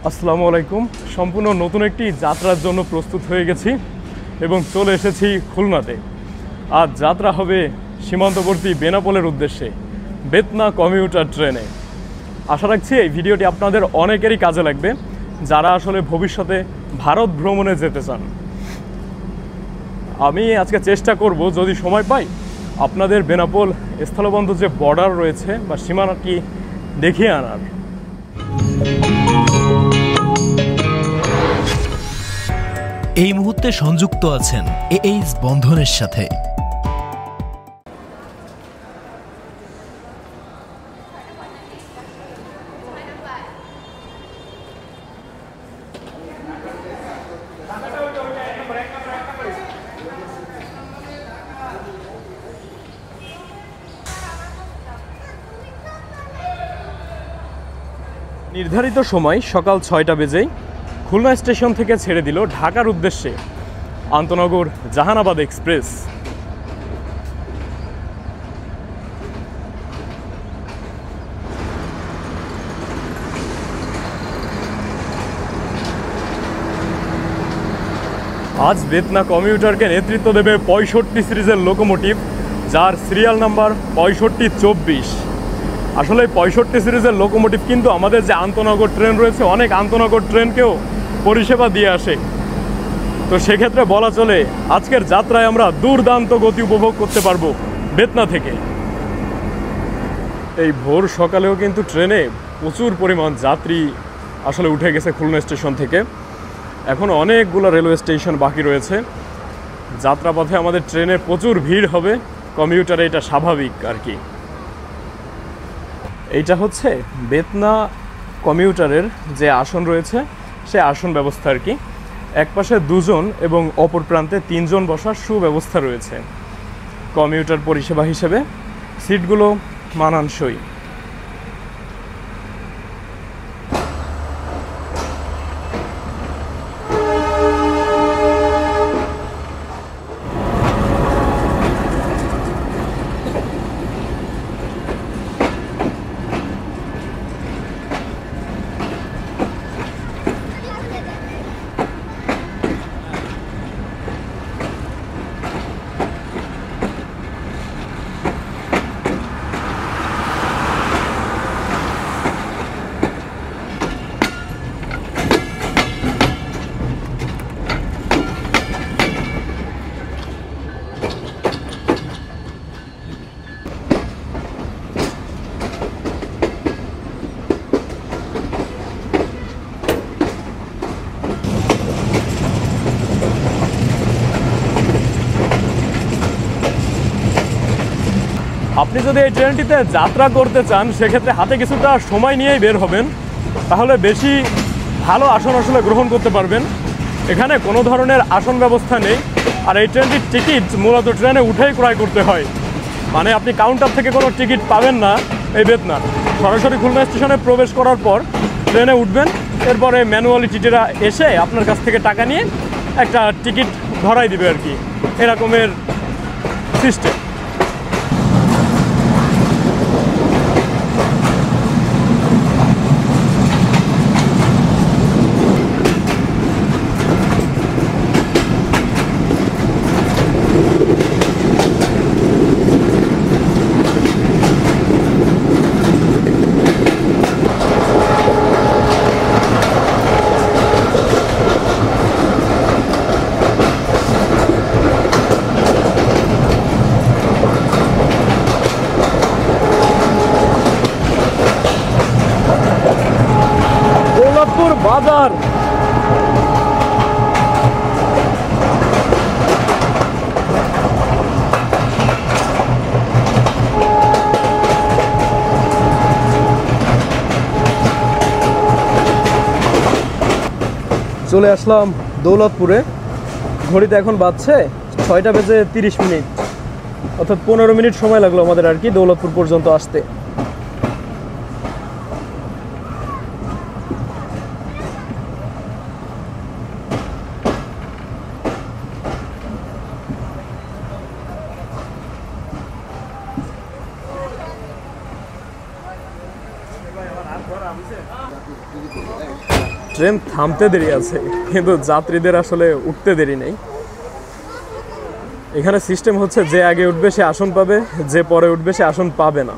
আসসালামু আলাইকুম। সম্পূর্ণ নতুন একটি যাত্রার জন্য প্রস্তুত হয়ে গেছি এবং চলে এসেছি খুলনাতে। আজ যাত্রা হবে সীমান্তবর্তী বেনাপোলের উদ্দেশ্যে বেতনা কমিউটার ট্রেনে। আশা রাখছি এই ভিডিওটি আপনাদের অনেকেরই কাজে লাগবে যারা আসলে ভবিষ্যতে ভারত ভ্রমণে যেতে চান। আমি আজকে চেষ্টা করব যদি সময় পাই আপনাদের বেনাপোল স্থলবন্দর যে বর্ডার রয়েছে বা সীমানাটি দেখিয়ে আনার। এই মুহূর্তে সংযুক্ত আছেন এইচ বন্ধনের সাথে। নির্ধারিত সময় সকাল 6টা বেজেই খুলনা স্টেশন থেকে ছেড়ে দিল ঢাকার উদ্দেশ্যে আন্তনগর জাহানাবাদ এক্সপ্রেস। আজ বেতনা কমিউটারকে নেতৃত্ব দেবে 65 সিরিজের লোকোমোটিভ, যার সিরিয়াল নাম্বার 6524। আসলে 65 সিরিজের লোকোমোটিভ কিন্তু আমাদের যে আন্তনগর ট্রেন রয়েছে অনেক আন্তনগর ট্রেনকেও পরিষেবা দিয়ে আসে। তো সেক্ষেত্রে বলা চলে আজকের যাত্রায় আমরা দুর্দান্ত গতি উপভোগ করতে পারবো বেতনা থেকে। এই ভোর সকালেও কিন্তু ট্রেনে প্রচুর পরিমাণ যাত্রী আসলে উঠে গেছে খুলনা স্টেশন থেকে। এখনও অনেকগুলো রেলওয়ে স্টেশন বাকি রয়েছে। যাত্রাপথে আমাদের ট্রেনে প্রচুর ভিড় হবে, কমিউটারে এটা স্বাভাবিক আর কি। এইটা হচ্ছে বেতনা কমিউটারের যে আসন রয়েছে সে আসন ব্যবস্থা আর কি। এক পাশে 2 জন এবং অপর প্রান্তে 3 জন বসার সুব্যবস্থা রয়েছে কমিউটার পরিষেবা হিসেবে। সিটগুলো মানানসই। আপনি যদি এই ট্রেনটিতে যাত্রা করতে চান সেক্ষেত্রে হাতে কিছুটা সময় নিয়েই বের হবেন, তাহলে বেশি ভালো আসন আসলে গ্রহণ করতে পারবেন। এখানে কোনো ধরনের আসন ব্যবস্থা নেই। আর এই ট্রেনটির টিকিট মূলত ট্রেনে উঠেই ক্রয় করতে হয়, মানে আপনি কাউন্টার থেকে কোনো টিকিট পাবেন না এই বেতনা। সরাসরি খুলনা স্টেশনে প্রবেশ করার পর ট্রেনে উঠবেন, এরপরে ম্যানুয়ালি টিটিরা এসে আপনার কাছ থেকে টাকা নিয়ে একটা টিকিট ধরাই দিবে আর কি, এরকমের সিস্টেম। বাজার চলে আসলাম দৌলতপুরে। ঘড়িতে এখন বাজছে 6টা বেজে 30 মিনিট, অর্থাৎ 15 মিনিট সময় লাগলো আমাদের আর কি দৌলতপুর পর্যন্ত আসতে। ট্রেন থামতে দেরি আছে, কিন্তু যাত্রীদের আসলে উঠতে দেরি নেই। এখানে সিস্টেম হচ্ছে যে আগে উঠবে সে আসন পাবে, যে পরে উঠবে সে আসন পাবে না।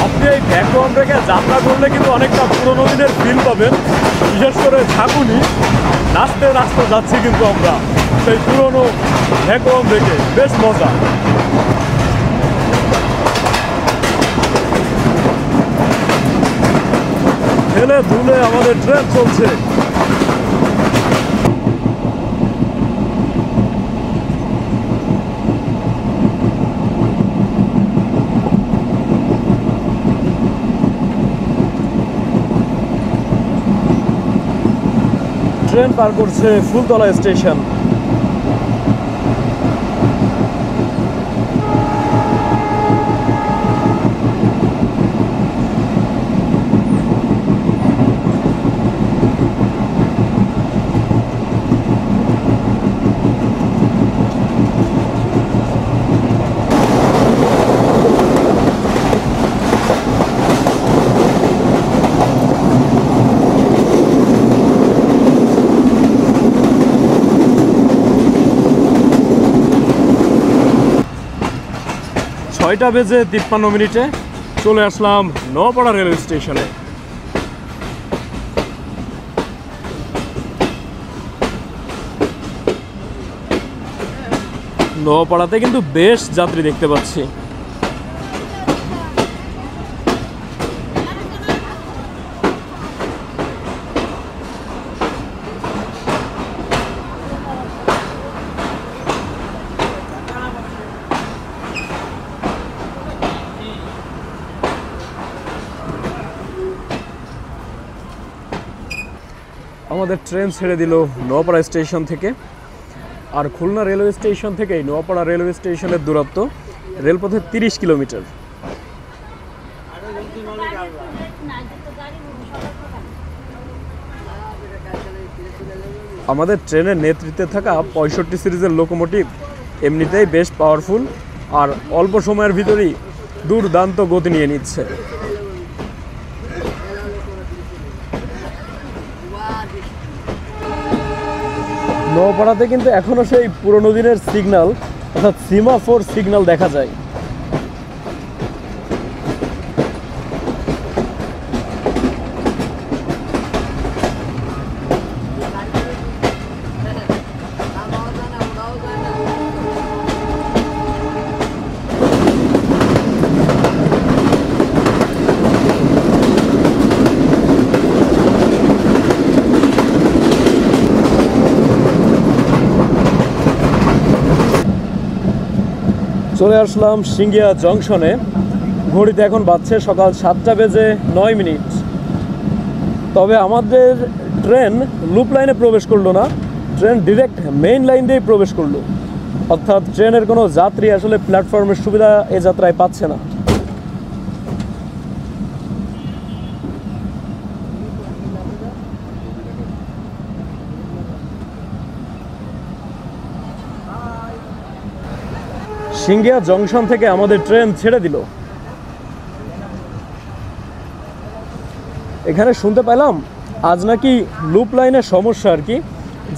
আপনি এই ভ্যাকুয়াম ব্রেকে যাত্রা করলে কিন্তু অনেকটা পুরোনো দিনের ফিল পাবেন। বিশেষ করে ঝাঁকুনি নাচতে নাচতে যাচ্ছি কিন্তু আমরা সেই পুরোনো ভ্যাকুয়াম ব্রেকে, বেশ মজা। খেলে ধুলে আমাদের ট্রেন চলছে। ট্রেন পার করছে ফুলতলা স্টেশন। ছয়টা বেজে 53 মিনিটে চলে আসলাম নোয়াপাড়া রেলওয়ে স্টেশনে। নোয়াপাড়াতে কিন্তু বেশ যাত্রী দেখতে পাচ্ছি। আমাদের ট্রেন ছেড়ে দিল নোয়াপাড়া স্টেশন থেকে। আর খুলনা রেলওয়ে স্টেশন থেকে নোয়াপাড়া রেলওয়ে স্টেশনের দূরত্ব রেলপথে 30 কিলোমিটার। আমাদের ট্রেনের নেতৃত্বে থাকা 65 সিরিজের লোকোমোটিভ এমনিতেই বেশ পাওয়ারফুল, আর অল্প সময়ের ভিতরেই দুর্দান্ত গতি নিয়ে নিচ্ছে। নোয়াপাড়াতে কিন্তু এখনো সেই পুরোনো দিনের সিগন্যাল অর্থাৎ সিমাফোর সিগন্যাল দেখা যায়। চলে আসলাম সিঙ্গিয়া জংশনে। ঘড়িতে এখন বাজছে সকাল 7টা বেজে 9 মিনিট। তবে আমাদের ট্রেন লুপ লাইনে প্রবেশ করলো না, ট্রেন ডিরেক্ট মেইন লাইন দিয়েই প্রবেশ করলো। অর্থাৎ ট্রেনের কোনো যাত্রী আসলে প্ল্যাটফর্মের সুবিধা এ যাত্রায় পাচ্ছে না। সিঙ্গিয়া জংশন থেকে আমাদের ট্রেন ছেড়ে দিল। এখানে শুনতে পেলাম আজ নাকি লুপ লাইনের সমস্যা আর কি,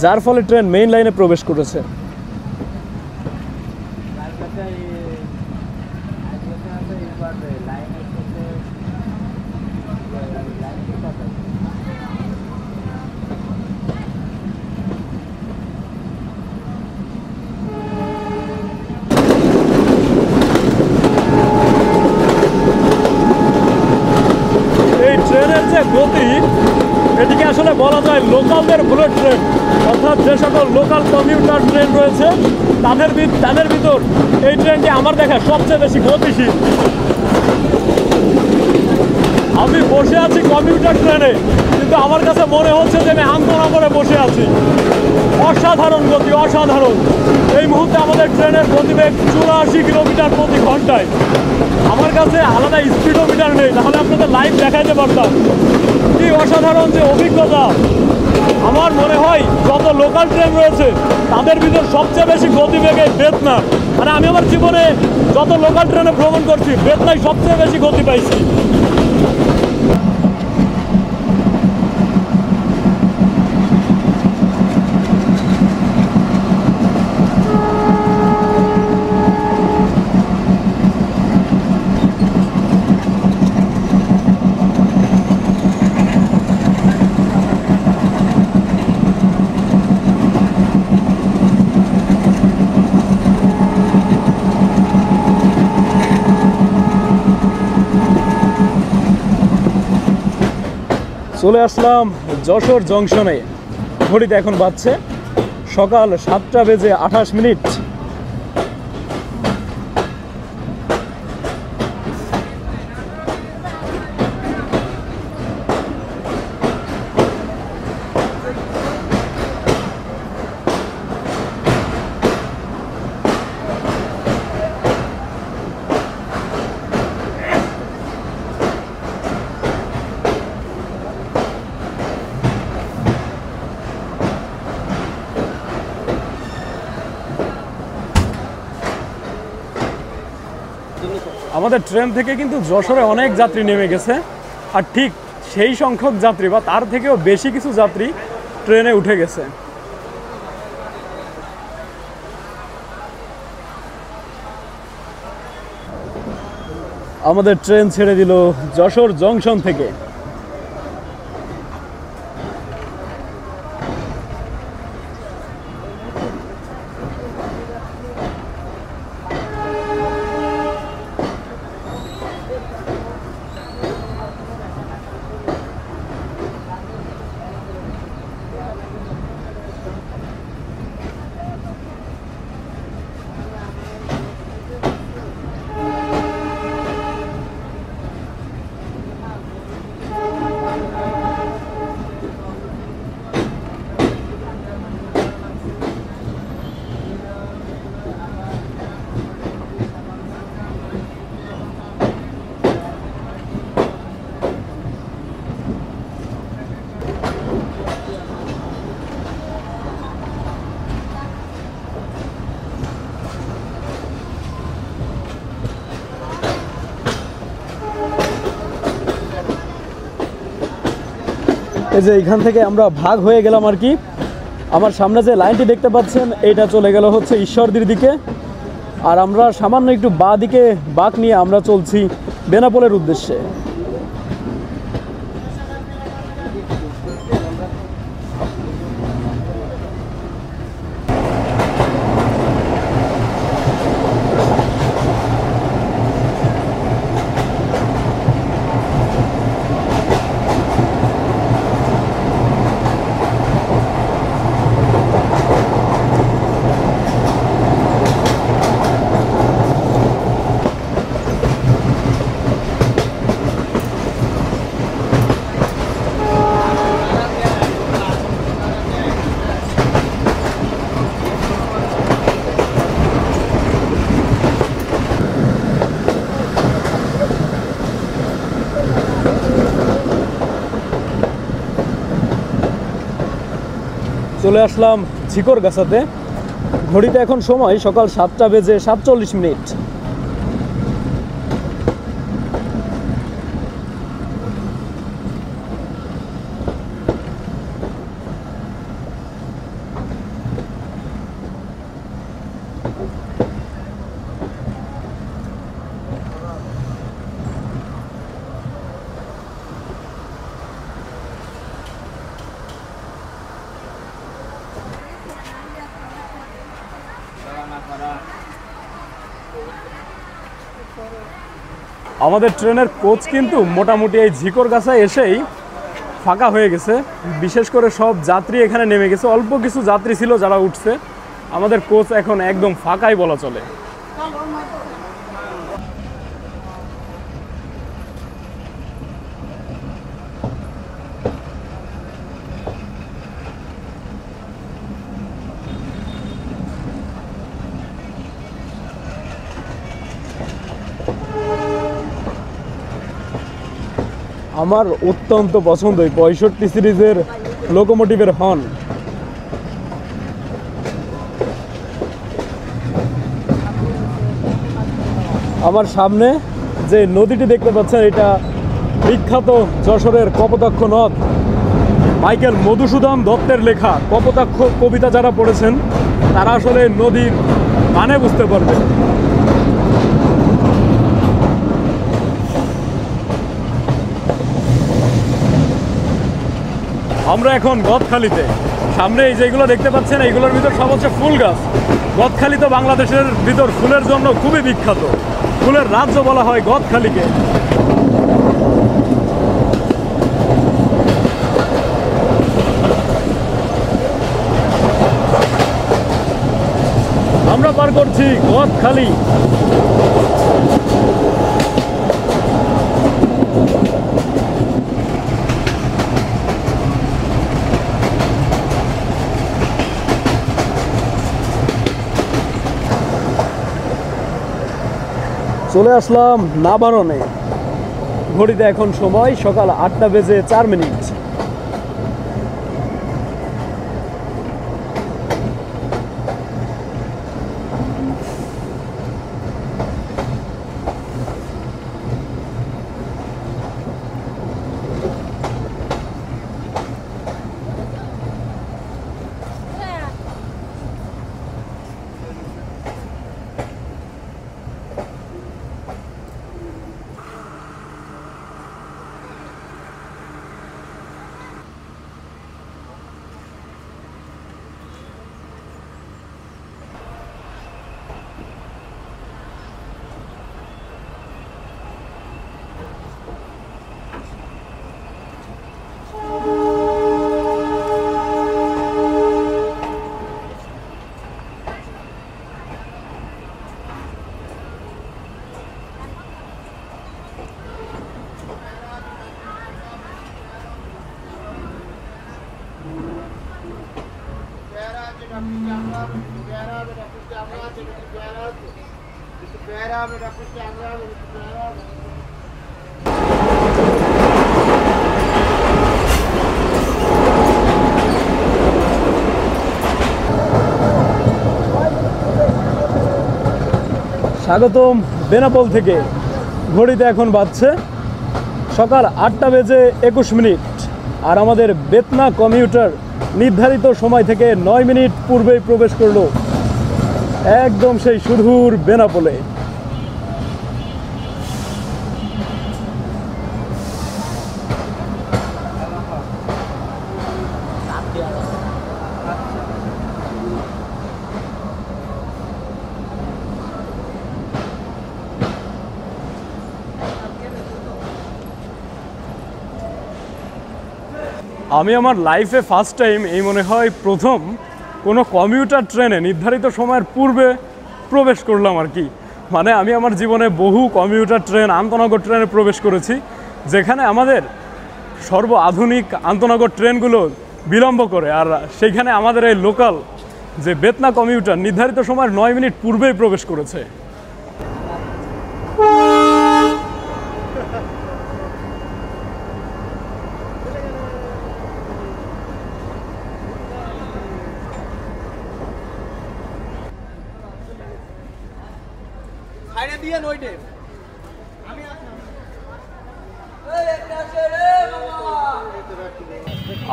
যার ফলে ট্রেন মেইন লাইনে প্রবেশ করেছে। গতি এটিকে আসলে বলা যায় লোকালদের বুলেট ট্রেন, অর্থাৎ যে সকল লোকাল কমিউটার ট্রেন রয়েছে তাদের ভিতর এই ট্রেনটি আমার দেখা সবচেয়ে বেশি গতিশীল। আমি বসে আছি কমিউটার ট্রেনে, কিন্তু আমার কাছে মনে হচ্ছে যে আমি আন্তনা করে বসে আছি। অসাধারণ গতি, অসাধারণ। এই মুহূর্তে আমাদের ট্রেনের গতিবেগ 84 কিলোমিটার প্রতি ঘন্টায়। আমার কাছে আলাদা স্পিডোমিটার নেই, তাহলে আপনাদের লাইভ দেখাইতে পারতাম। কি অসাধারণ যে অভিজ্ঞতা! আমার মনে হয় যত লোকাল ট্রেন রয়েছে তাদের ভিতর সবচেয়ে বেশি গতিবেগ এই বেতনা। মানে আমি আমার জীবনে যত লোকাল ট্রেনে ভ্রমণ করছি, বেতনায় সবচেয়ে বেশি গতি পাইছি। চলে আসলাম যশোর জংশনে। ঘড়িতে এখন বাজছে সকাল 7:28। আমাদের ট্রেন থেকে কিন্তু যশোরে অনেক যাত্রী নেমে গেছে, আর ঠিক সেই সংখ্যক যাত্রী বা তার থেকেও বেশি কিছু যাত্রী ট্রেনে উঠে গেছে। আমাদের ট্রেন ছেড়ে দিল যশোর জংশন থেকে। এই যে এখান থেকে আমরা ভাগ হয়ে গেলাম আর কি। আমার সামনে যে লাইনটি দেখতে পাচ্ছেন এইটা চলে গেল হচ্ছে ঈশ্বরদীর দিকে, আর আমরা সামান্য একটু বাঁ দিকে বাঁক নিয়ে আমরা চলছি বেনাপোলের উদ্দেশ্যে। চলে আসলাম ঝিকরগাছাতে। ঘড়িতে এখন সময় সকাল 7:47। আমাদের ট্রেনের কোচ কিন্তু মোটামুটি এই ঝিকরগাছায় এসেই ফাঁকা হয়ে গেছে। বিশেষ করে সব যাত্রী এখানে নেমে গেছে, অল্প কিছু যাত্রী ছিল যারা উঠছে। আমাদের কোচ এখন একদম ফাঁকাই বলা চলে। আমার অত্যন্ত পছন্দ এই 65 সিরিজের লোকোমোটিভের হর্ন। আমার সামনে যে নদীটি দেখতে পাচ্ছেন এটা বিখ্যাত যশোরের কপোতাক্ষ নদ। মাইকেল মধুসূদন দত্তের লেখা কপোতাক্ষ কবিতা যারা পড়েছেন তারা আসলে নদীর মানে বুঝতে পারবেন। আমরা এখন গদখালিতে। সামনে এই যেগুলো দেখতে পাচ্ছেন এইগুলোর ভিতর সব হচ্ছে ফুল গাছ। গদখালি তো বাংলাদেশের ভিতর ফুলের জন্য খুবই বিখ্যাত, ফুলের রাজ্য বলা হয় গদখালিকে। আমরা পার করছি গদখালি। চলে আসলাম নাবারণে। ঘড়িতে এখন সময় সকাল 8:04। স্বাগতম বেনাপোল থেকে। ঘড়িতে এখন বাজছে সকাল 8:21। আর আমাদের বেতনা কমিউটার নির্ধারিত সময় থেকে 9 মিনিট পূর্বেই প্রবেশ করলো একদম সেই সুদূর বেনাপোলে। আমি আমার লাইফে ফার্স্ট টাইম এই মনে হয় প্রথম কোনো কমিউটার ট্রেনে নির্ধারিত সময়ের পূর্বে প্রবেশ করলাম আর কি। মানে আমি আমার জীবনে বহু কমিউটার ট্রেন, আন্তনগর ট্রেনে প্রবেশ করেছি, যেখানে আমাদের সর্ব আধুনিক আন্তনগর ট্রেনগুলো বিলম্ব করে, আর সেইখানে আমাদের এই লোকাল যে বেতনা কমিউটার নির্ধারিত সময়ের 9 মিনিট পূর্বেই প্রবেশ করেছে।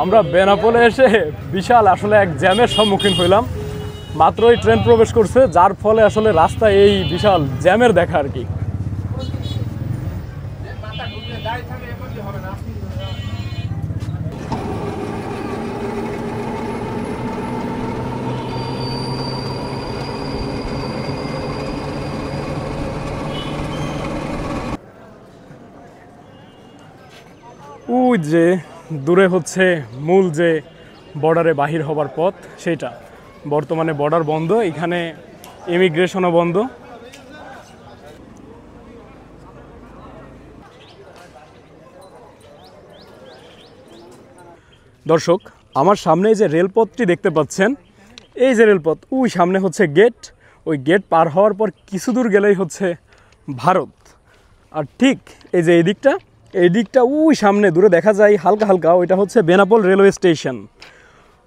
আমরা বেনাপোলে এসে বিশাল আসলে এক জ্যামের সম্মুখীন হইলাম। মাত্রই ট্রেন প্রবেশ করছে, যার ফলে আসলে রাস্তায় এই বিশাল জ্যামের দেখা আর কি। ওই যে দূরে হচ্ছে মূল যে বর্ডারে বাহির হবার পথ, সেইটা বর্তমানে বর্ডার বন্ধ, এখানে ইমিগ্রেশনও বন্ধ। দর্শক, আমার সামনে যে রেলপথটি দেখতে পাচ্ছেন, এই যে রেলপথ, ওই সামনে হচ্ছে গেট। ওই গেট পার হওয়ার পর কিছু দূর গেলেই হচ্ছে ভারত। আর ঠিক এই যে এই দিকটা, এই দিকটা ওই সামনে দূরে দেখা যায় হালকা হালকা, ওইটা হচ্ছে বেনাপোল রেলওয়ে স্টেশন।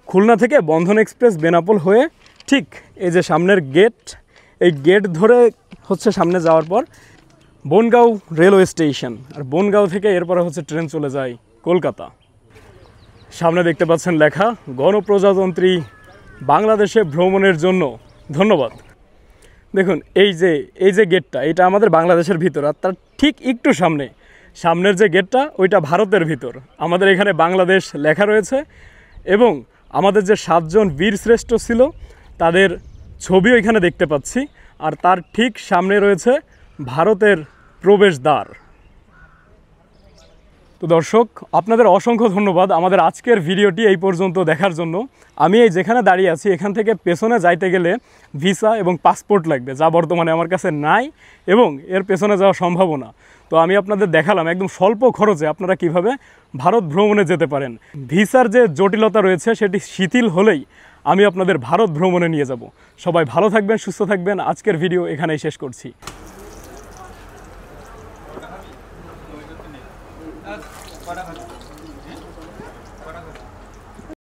খুলনা থেকে বন্ধন এক্সপ্রেস বেনাপোল হয়ে ঠিক এই যে সামনের গেট, এই গেট ধরে হচ্ছে সামনে যাওয়ার পর বনগাঁও রেলওয়ে স্টেশন, আর বনগাঁও থেকে এরপরে হচ্ছে ট্রেন চলে যায় কলকাতা। সামনে দেখতে পাচ্ছেন লেখা গণপ্রজাতন্ত্রী বাংলাদেশে ভ্রমণের জন্য ধন্যবাদ। দেখুন এই যে গেটটা, এটা আমাদের বাংলাদেশের ভিতর, আর তার ঠিক একটু সামনের যে গেটটা ওইটা ভারতের ভিতর। আমাদের এখানে বাংলাদেশ লেখা রয়েছে এবং আমাদের যে 7 জন বীর শ্রেষ্ঠ ছিল তাদের ছবিও এখানে দেখতে পাচ্ছি, আর তার ঠিক সামনে রয়েছে ভারতের প্রবেশদ্বার। তো দর্শক, আপনাদের অসংখ্য ধন্যবাদ আমাদের আজকের ভিডিওটি এই পর্যন্ত দেখার জন্য। আমি এই যেখানে দাঁড়িয়ে আছি এখান থেকে পেছনে যাইতে গেলে ভিসা এবং পাসপোর্ট লাগবে, যা বর্তমানে আমার কাছে নাই এবং এর পেছনে যাওয়া সম্ভব না। তো আমি আপনাদের দেখালাম একদম স্বল্প খরচে আপনারা কিভাবে ভারত ভ্রমণে যেতে পারেন। ভিসার যে জটিলতা রয়েছে সেটি শিথিল হলেই আমি আপনাদের ভারত ভ্রমণে নিয়ে যাব। সবাই ভালো থাকবেন, সুস্থ থাকবেন। আজকের ভিডিও এখানেই শেষ করছি। Para